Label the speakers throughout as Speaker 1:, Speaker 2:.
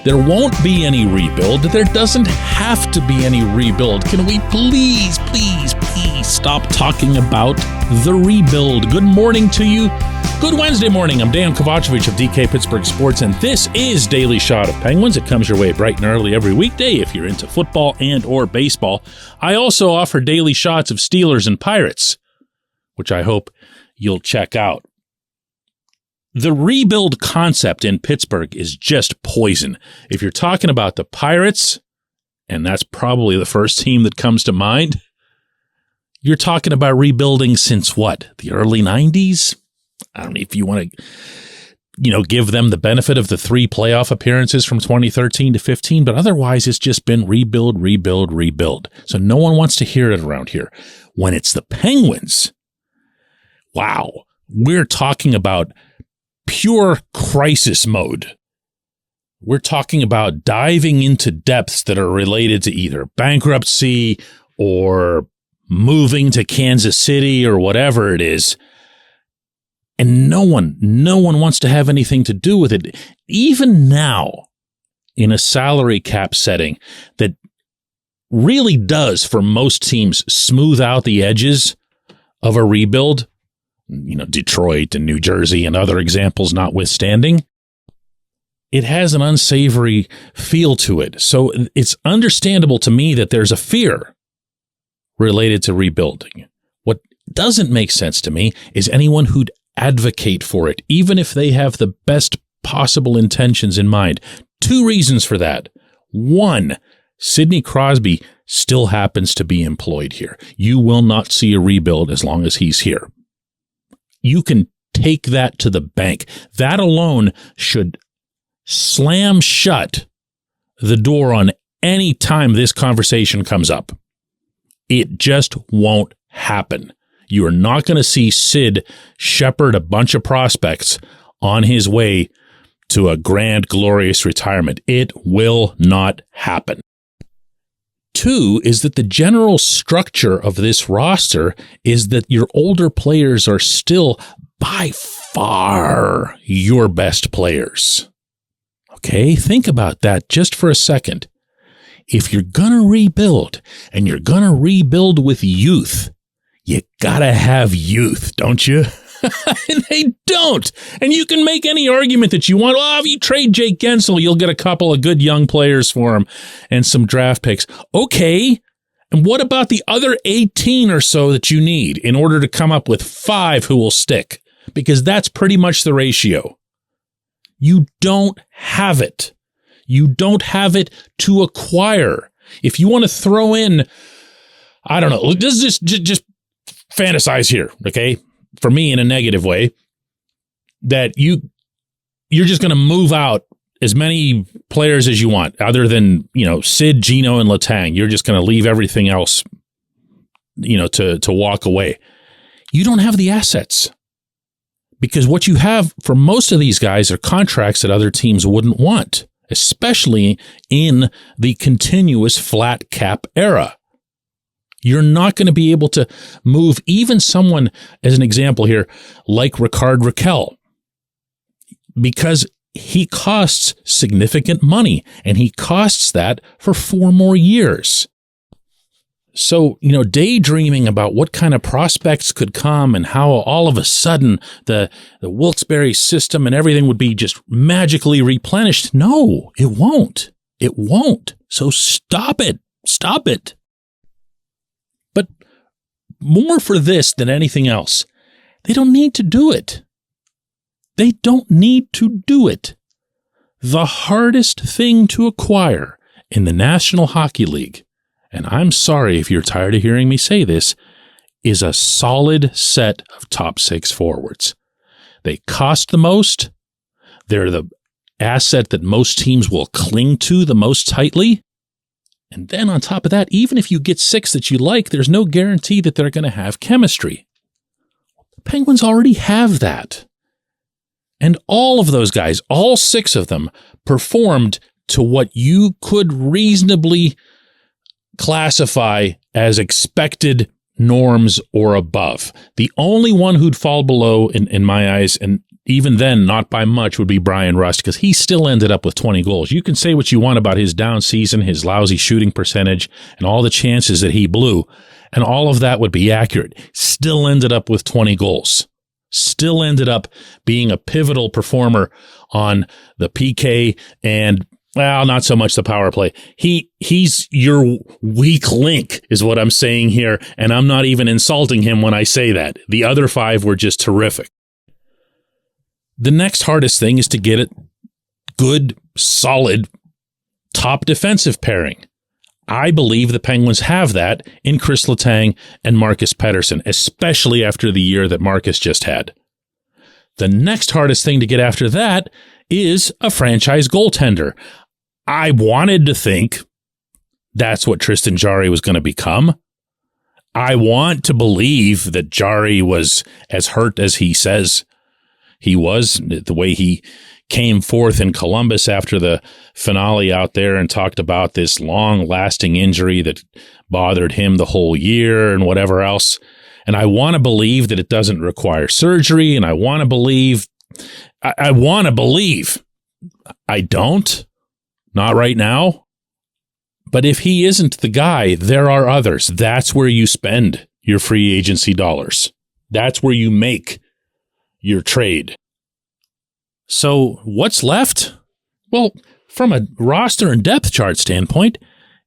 Speaker 1: There won't be any rebuild. There doesn't have to be any rebuild. Can we please stop talking about the rebuild? Good morning to you. Good Wednesday morning. I'm Dejan Kovacevic of DK Pittsburgh Sports, and this is Daily Shot of Penguins. It comes your way bright and early every weekday if you're into football and or baseball. I also offer daily shots of Steelers and Pirates, which I hope you'll check out. The rebuild concept in Pittsburgh is just poison. If you're talking about the Pirates, and that's probably the first team that comes to mind, you're talking about rebuilding since what? The early 90s? I don't know if you want to, give them the benefit of the 3 playoff appearances from 2013 to 15, but otherwise it's just been rebuild. So no one wants to hear it around here. When it's the Penguins, wow, we're talking about pure crisis mode. We're talking about diving into depths that are related to either bankruptcy or moving to Kansas City or whatever it is. And no one wants to have anything to do with it. Even now, in a salary cap setting that really does, for most teams, smooth out the edges of a rebuild, Detroit and New Jersey and other examples notwithstanding, it has an unsavory feel to it. So it's understandable to me that there's a fear related to rebuilding. What doesn't make sense to me is anyone who'd advocate for it, even if they have the best possible intentions in mind. 2 reasons for that. 1, Sidney Crosby still happens to be employed here. You will not see a rebuild as long as he's here. You can take that to the bank. That alone should slam shut the door on any time this conversation comes up. It just won't happen. You are not going to see Sid shepherd a bunch of prospects on his way to a grand, glorious retirement. It will not happen. 2 is that the general structure of this roster is that your older players are still by far your best players. Okay, think about that just for a second. If you're going to rebuild, and you're going to rebuild with youth, you gotta have youth, don't you? And they don't. And you can make any argument that you want. Well, if you trade Jake Gensel, you'll get a couple of good young players for him and some draft picks. Okay. And what about the other 18 or so that you need in order to come up with 5 who will stick? Because that's pretty much the ratio. You don't have it. You don't have it to acquire. If you want to throw in, I don't know, this is just fantasize here, okay? For me, in a negative way, that you're just going to move out as many players as you want, other than, Sid, Gino, and Letang. You're just going to leave everything else, to walk away. You don't have the assets, because what you have for most of these guys are contracts that other teams wouldn't want, especially in the continuous flat cap era. You're not going to be able to move even someone, as an example here, like Rickard Rakell, because he costs significant money, and he costs that for 4 more years. So, daydreaming about what kind of prospects could come and how all of a sudden the Wilkes-Barre system and everything would be just magically replenished. No, it won't. It won't. So stop it. Stop it. But more for this than anything else, they don't need to do it. They don't need to do it. The hardest thing to acquire in the National Hockey League, and I'm sorry if you're tired of hearing me say this, is a solid set of top 6 forwards. They cost the most. They're the asset that most teams will cling to the most tightly. And then on top of that, even if you get 6 that you like, there's no guarantee that they're going to have chemistry. The Penguins already have that. And all of those guys, all 6 of them, performed to what you could reasonably classify as expected norms or above. The only one who'd fall below, in my eyes, and even then, not by much, would be Brian Rust, because he still ended up with 20 goals. You can say what you want about his down season, his lousy shooting percentage, and all the chances that he blew, and all of that would be accurate. Still ended up with 20 goals. Still ended up being a pivotal performer on the PK and, well, not so much the power play. He's your weak link is what I'm saying here, and I'm not even insulting him when I say that. The other 5 were just terrific. The next hardest thing is to get it good, solid, top defensive pairing. I believe the Penguins have that in Chris Letang and Marcus Pettersson, especially after the year that Marcus just had. The next hardest thing to get after that is a franchise goaltender. I wanted to think that's what Tristan Jarry was going to become. I want to believe that Jarry was as hurt as he says he was, the way he came forth in Columbus after the finale out there and talked about this long-lasting injury that bothered him the whole year and whatever else. And I want to believe that it doesn't require surgery, and I want to believe. I don't. Not right now. But if he isn't the guy, there are others. That's where you spend your free agency dollars. That's where you make your trade. So what's left? Well, from a roster and depth chart standpoint,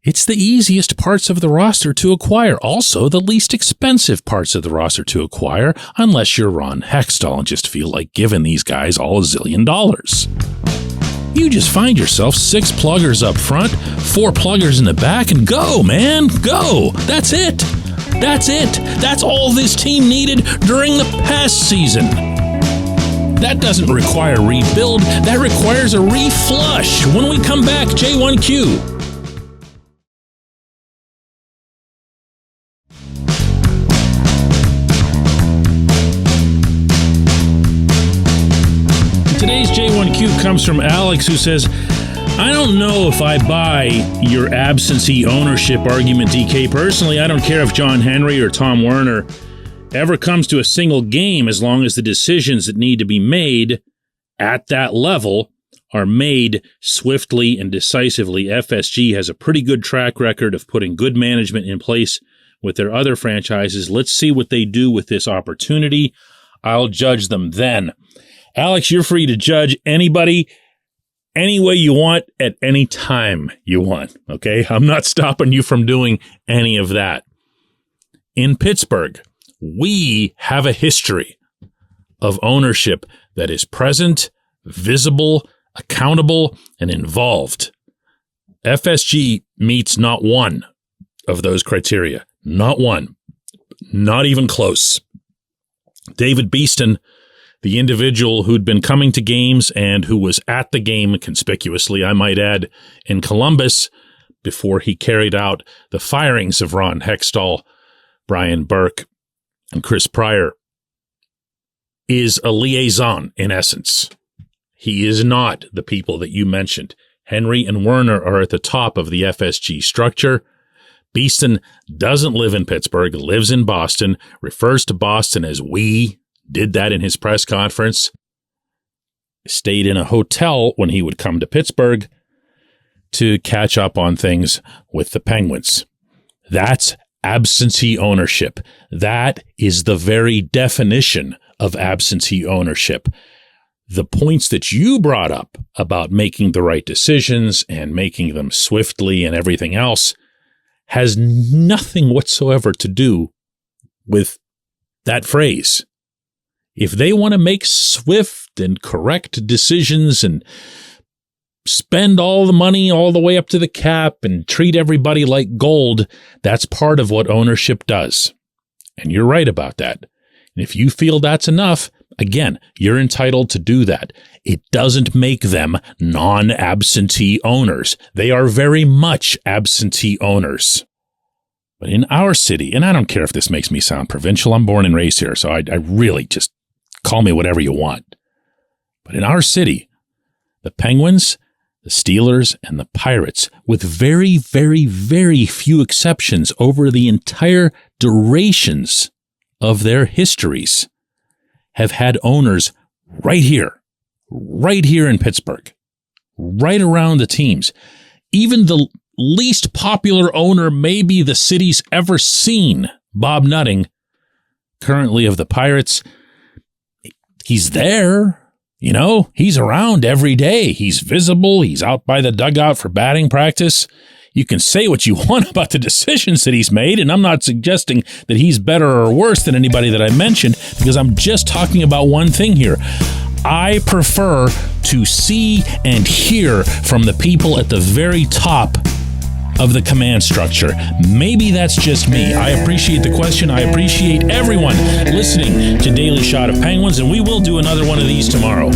Speaker 1: it's the easiest parts of the roster to acquire. Also, the least expensive parts of the roster to acquire, unless you're Ron Hextall and just feel like giving these guys all $1 zillion. You just find yourself 6 pluggers up front, 4 pluggers in the back, and go, man, go. That's it. That's it. That's all this team needed during the past season. That doesn't require rebuild. That requires a reflush. When we come back, J1Q. Today's J1Q comes from Alex, who says, I don't know if I buy your absentee ownership argument, DK. Personally, I don't care if John Henry or Tom Werner ever comes to a single game, as long as the decisions that need to be made at that level are made swiftly and decisively. FSG has a pretty good track record of putting good management in place with their other franchises. Let's see what they do with this opportunity. I'll judge them then. Alex, you're free to judge anybody any way you want at any time you want, okay? I'm not stopping you from doing any of that. In Pittsburgh, we have a history of ownership that is present, visible, accountable, and involved. FSG meets not one of those criteria. Not one. Not even close. David Beeston, the individual who'd been coming to games and who was at the game conspicuously, I might add, in Columbus before he carried out the firings of Ron Hextall, Brian Burke, and Chris Pryor, is a liaison in essence. He is not the people that you mentioned. Henry and Werner are at the top of the FSG structure. Beeston doesn't live in Pittsburgh, lives in Boston, refers to Boston as we, did that in his press conference, stayed in a hotel when he would come to Pittsburgh to catch up on things with the Penguins. That's absentee ownership. That is the very definition of absentee ownership. The points that you brought up about making the right decisions and making them swiftly and everything else has nothing whatsoever to do with that phrase. If they want to make swift and correct decisions and spend all the money all the way up to the cap and treat everybody like gold, that's part of what ownership does. And you're right about that. And if you feel that's enough, again, you're entitled to do that. It doesn't make them non-absentee owners. They are very much absentee owners. But in our city, and I don't care if this makes me sound provincial, I'm born and raised here, so I really just call me whatever you want. But in our city, the Penguins, the Steelers, and the Pirates, with very, very, very few exceptions over the entire durations of their histories, have had owners right here in Pittsburgh, right around the teams. Even the least popular owner maybe the city's ever seen, Bob Nutting, currently of the Pirates, he's there. He's around every day. He's visible. He's out by the dugout for batting practice. You can say what you want about the decisions that he's made, and I'm not suggesting that he's better or worse than anybody that I mentioned, because I'm just talking about one thing here. I prefer to see and hear from the people at the very top of the command structure. Maybe that's just me. I appreciate the question. I appreciate everyone listening to Daily Shot of Penguins, and we will do another one of these tomorrow.